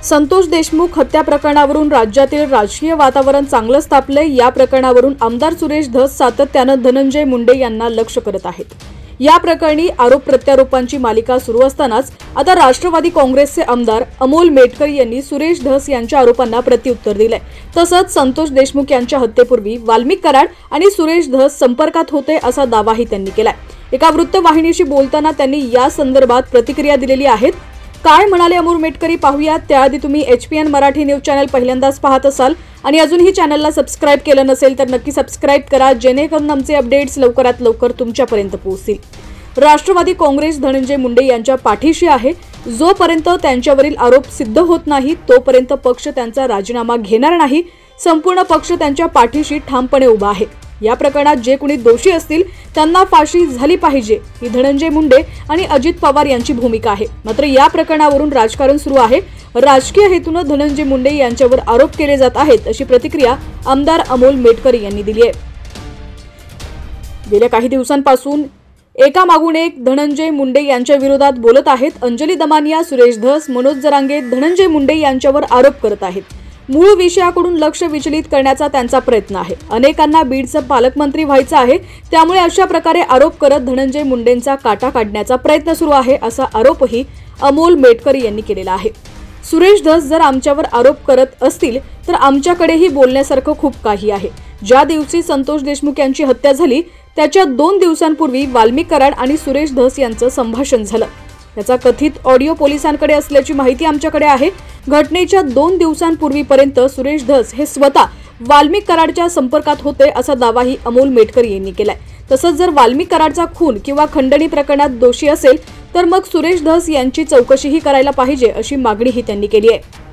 संतोष देशमुख हत्या प्रकरणावरून राज्यातील राजकीय वातावरण चांगलंच तापलंय। या प्रकरणावरून आमदार सुरेश धस सातत्यानं धनंजय मुंडे यांना लक्ष्य करत आहेत। या प्रकरणी आरोप प्रत्यारोपांची मालिका सुरू असतानाच आता राष्ट्रवादी काँग्रेसचे आमदार अमोल मेटकर यांनी सुरेश धस यांच्या आरोपांना प्रत्युत्तर दिलंय। तसंच संतोष देशमुख यांच्या हत्येपूर्वी वाल्मिक कराड आणि सुरेश धस संपर्कात होते असा दावाही त्यांनी केलाय। एका वृत्तवाहिनीशी बोलताना त्यांनी या संदर्भात प्रतिक्रिया दिलेली आहे। काय म्हणाले अमोल मेटकरी पाहूया। त्याआधी तुम्ही HPN मराठी न्यूज चॅनल पहिल्यांदाच पाहत असाल आणि अजूनही चॅनलला सबस्क्राइब केलं नसेल तर नक्की सबस्क्राइब करा, जेणेकरून आमचे अपडेट्स लवकरात लवकर तुमच्यापर्यंत पोहोचतील। राष्ट्रवादी काँग्रेस धनंजय मुंडे यांच्या पाठीशी आहे। जोपर्यंत त्यांच्यावरील आरोप सिद्ध होत नाही तोपर्यंत पक्ष त्यांचा राजीनामा घेणार नाही। संपूर्ण पक्ष त्यांच्या पाठीशी ठामपणे उभा आहे। या प्रकरणात जे कोणी दोषी असतील त्यांना फाशी झाली पाहिजे ही धनंजय मुंडे आणि अजित पवार यांची भूमिका आहे। मात्र या प्रकरणावरून राजकारण सुरू आहे। राजकीय हेतूने धनंजय मुंडे यांच्यावर आरोप केले जात आहेत अशी प्रतिक्रिया आमदार अमोल मेटकर यांनी दिली आहे। गेल्या काही दिवसांपासून एकामागून एक धनंजय मुंडे यांच्या विरोधात बोलत आहेत। अंजली दमानिया, सुरेश धस, मनोज जरांगे धनंजय मुंडे यांच्यावर आरोप करत आहेत। मूळ विषयाकडून लक्ष विचलित करण्याचा त्यांचा प्रयत्न आहे। अनेकांना बीडचं पालकमंत्री व्हायचं आहे, त्यामुळे अशा प्रकारे आरोप करत धनंजय मुंडेंचा काटा काढण्याचा प्रयत्न सुरू आहे असा आरोपही अमोल मेटकर यांनी केलेला आहे। सुरेश धस जर आमच्यावर आरोप करत असतील तर आमच्याकडेही बोलण्यासारखं खूप काही आहे। ज्या दिवशी संतोष देशमुख यांची हत्या झाली त्याच्या 2 दिवसांपूर्वी वाल्मिक कराड आणि सुरेश धस यांचं संभाषण झालं। त्याचा कथित ऑडिओ पोलिसांकडे असल्याची माहिती आमच्याकडे आहे। घटनेच्या 2 दिवसांपूर्वीपर्यंत सुरेश धस हे स्वतः वाल्मिक कराडच्या संपर्कात होते असा दावाही अमोल मेटकर यांनी केलाय। तसंच जर वाल्मिक कराडचा खून किंवा खंडणी प्रकरणात दोषी असेल तर मग सुरेश धस यांची चौकशीही करायला पाहिजे अशी मागणीही त्यांनी केली आहे।